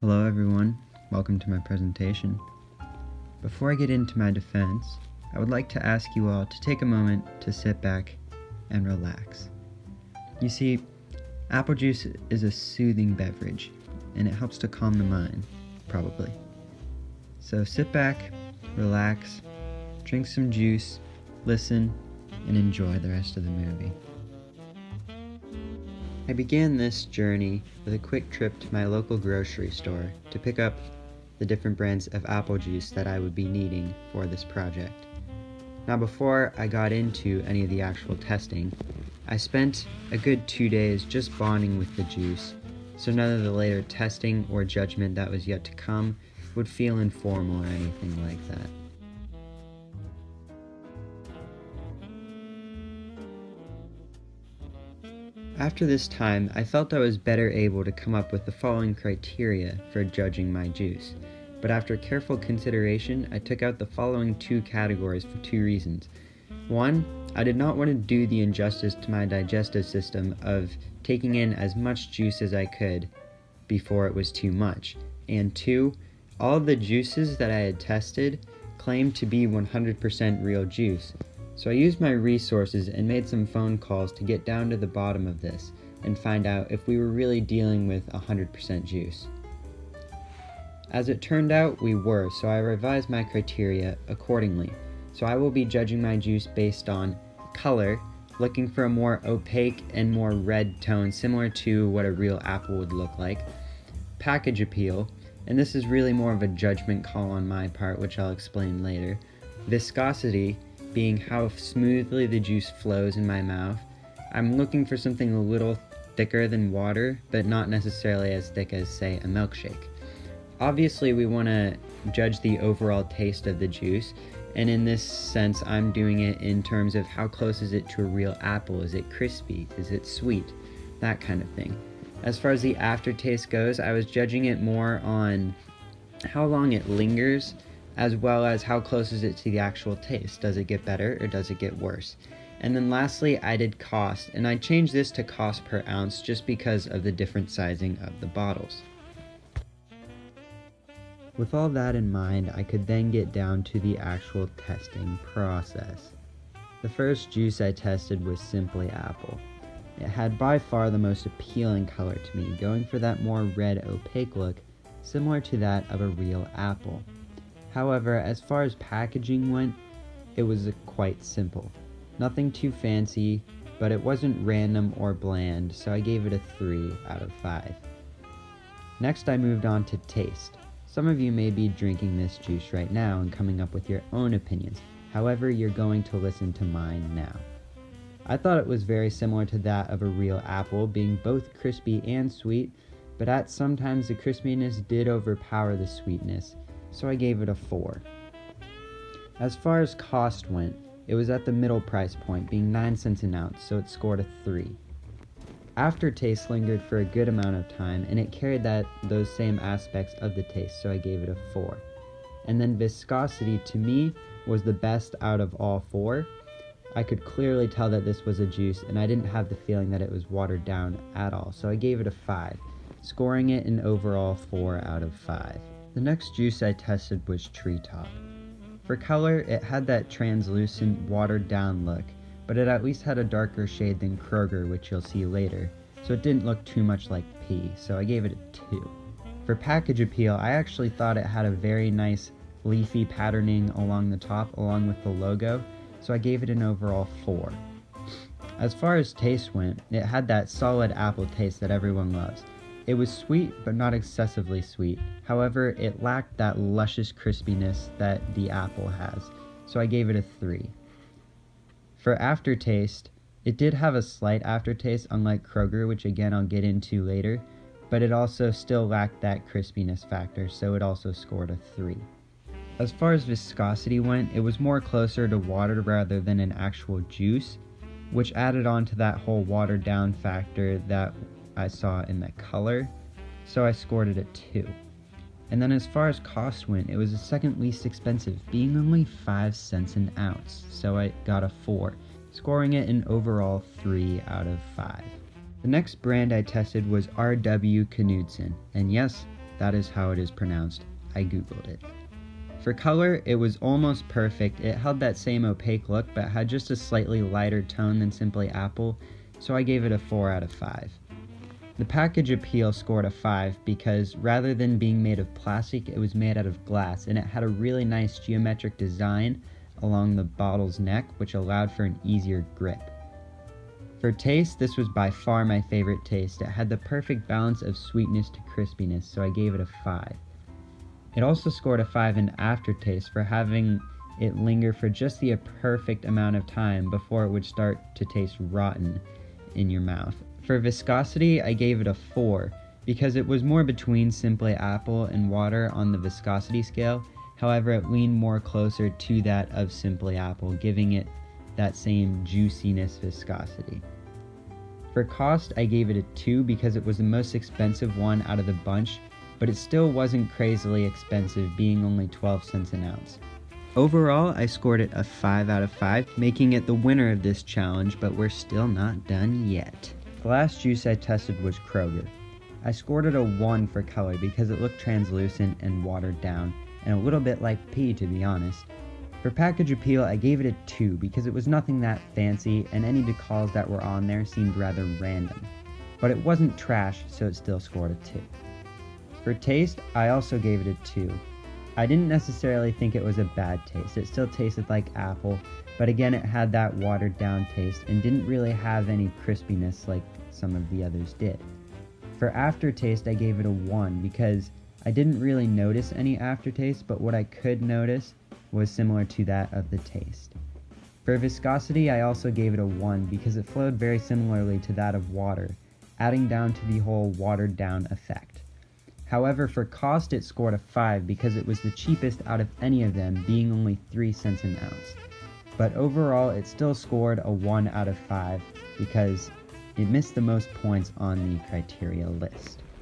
Hello everyone, welcome to my presentation. Before I get into my defense, I would like to ask you all to take a moment to sit back and relax. You see, apple juice is a soothing beverage, and it helps to calm the mind, probably. So sit back, relax, drink some juice, listen, and enjoy the rest of the movie. I began this journey with a quick trip to my local grocery store to pick up the different brands of apple juice that I would be needing for this project. Now, before I got into any of the actual testing, I spent a good 2 days just bonding with the juice, so none of the later testing or judgment that was yet to come would feel informal or anything like that. After this time, I felt I was better able to come up with the following criteria for judging my juice, but after careful consideration, I took out the following 2 categories for 2 reasons. 1, I did not want to do the injustice to my digestive system of taking in as much juice as I could before it was too much, and 2, all of the juices that I had tested claimed to be 100% real juice. So I used my resources and made some phone calls to get down to the bottom of this and find out if we were really dealing with 100% juice. As it turned out, we were, so I revised my criteria accordingly. So I will be judging my juice based on color, looking for a more opaque and more red tone similar to what a real apple would look like, package appeal, and this is really more of a judgment call on my part, which I'll explain later, viscosity, being how smoothly the juice flows in my mouth. I'm looking for something a little thicker than water, but not necessarily as thick as, say, a milkshake. Obviously, we want to judge the overall taste of the juice, and in this sense, I'm doing it in terms of how close is it to a real apple? Is it crispy? Is it sweet? That kind of thing. As far as the aftertaste goes, I was judging it more on how long it lingers, as well as how close is it to the actual taste. Does it get better or does it get worse? And then lastly, I did cost, and I changed this to cost per ounce just because of the different sizing of the bottles. With all that in mind, I could then get down to the actual testing process. The first juice I tested was Simply Apple. It had by far the most appealing color to me, going for that more red opaque look, similar to that of a real apple. However, as far as packaging went, it was quite simple. Nothing too fancy, but it wasn't random or bland, so I gave it a 3 out of 5. Next, I moved on to taste. Some of you may be drinking this juice right now and coming up with your own opinions. However, you're going to listen to mine now. I thought it was very similar to that of a real apple, being both crispy and sweet, but at sometimes the crispiness did overpower the sweetness, so I gave it a 4. As far as cost went, it was at the middle price point, being 9 cents an ounce, so it scored a 3. Aftertaste lingered for a good amount of time, and it carried those same aspects of the taste, so I gave it a 4. And then viscosity, to me, was the best out of all 4. I could clearly tell that this was a juice, and I didn't have the feeling that it was watered down at all, so I gave it a 5, scoring it an overall 4 out of 5. The next juice I tested was Treetop. For color, it had that translucent, watered-down look, but it at least had a darker shade than Kroger, which you'll see later, so it didn't look too much like pee, so I gave it a 2. For package appeal, I actually thought it had a very nice leafy patterning along the top, along with the logo, so I gave it an overall 4. As far as taste went, it had that solid apple taste that everyone loves. It was sweet, but not excessively sweet. However, it lacked that luscious crispiness that the apple has, so I gave it a 3. For aftertaste, it did have a slight aftertaste, unlike Kroger, which again I'll get into later, but it also still lacked that crispiness factor, so it also scored a 3. As far as viscosity went, it was more closer to water rather than an actual juice, which added on to that whole watered down factor that I saw in the color, so I scored it a 2. And then as far as cost went, it was the second least expensive, being only 5 cents an ounce, so I got a 4, scoring it an overall 3 out of 5. The next brand I tested was R.W. Knudsen, and yes, That is how it is pronounced. I googled it. For color, it was almost perfect. It held that same opaque look, but had just a slightly lighter tone than Simply Apple, so I gave it a 4 out of 5. The package appeal scored a 5 because rather than being made of plastic, it was made out of glass, and it had a really nice geometric design along the bottle's neck, which allowed for an easier grip. For taste, this was by far my favorite taste. It had the perfect balance of sweetness to crispiness, so I gave it a 5. It also scored a 5 in aftertaste for having it linger for just the perfect amount of time before it would start to taste rotten in your mouth. For viscosity, I gave it a 4 because it was more between Simply Apple and water on the viscosity scale. However, it leaned more closer to that of Simply Apple, giving it that same juiciness viscosity. For cost, I gave it a 2 because it was the most expensive one out of the bunch, but it still wasn't crazily expensive, being only 12 cents an ounce. Overall, I scored it a 5 out of 5, making it the winner of this challenge, but we're still not done yet. The last juice I tested was Kroger. I scored it a 1 for color because it looked translucent and watered down, and a little bit like pee, to be honest. For package appeal, I gave it a 2 because it was nothing that fancy, and any decals that were on there seemed rather random. But it wasn't trash, so it still scored a 2. For taste, I also gave it a 2. I didn't necessarily think it was a bad taste. It still tasted like apple, but again it had that watered down taste and didn't really have any crispiness like some of the others did. For aftertaste, I gave it a 1 because I didn't really notice any aftertaste, but what I could notice was similar to that of the taste. For viscosity, I also gave it a 1 because it flowed very similarly to that of water, adding down to the whole watered down effect. However, for cost, it scored a 5 because it was the cheapest out of any of them, being only 3 cents an ounce. But overall, it still scored a 1 out of 5 because it missed the most points on the criteria list.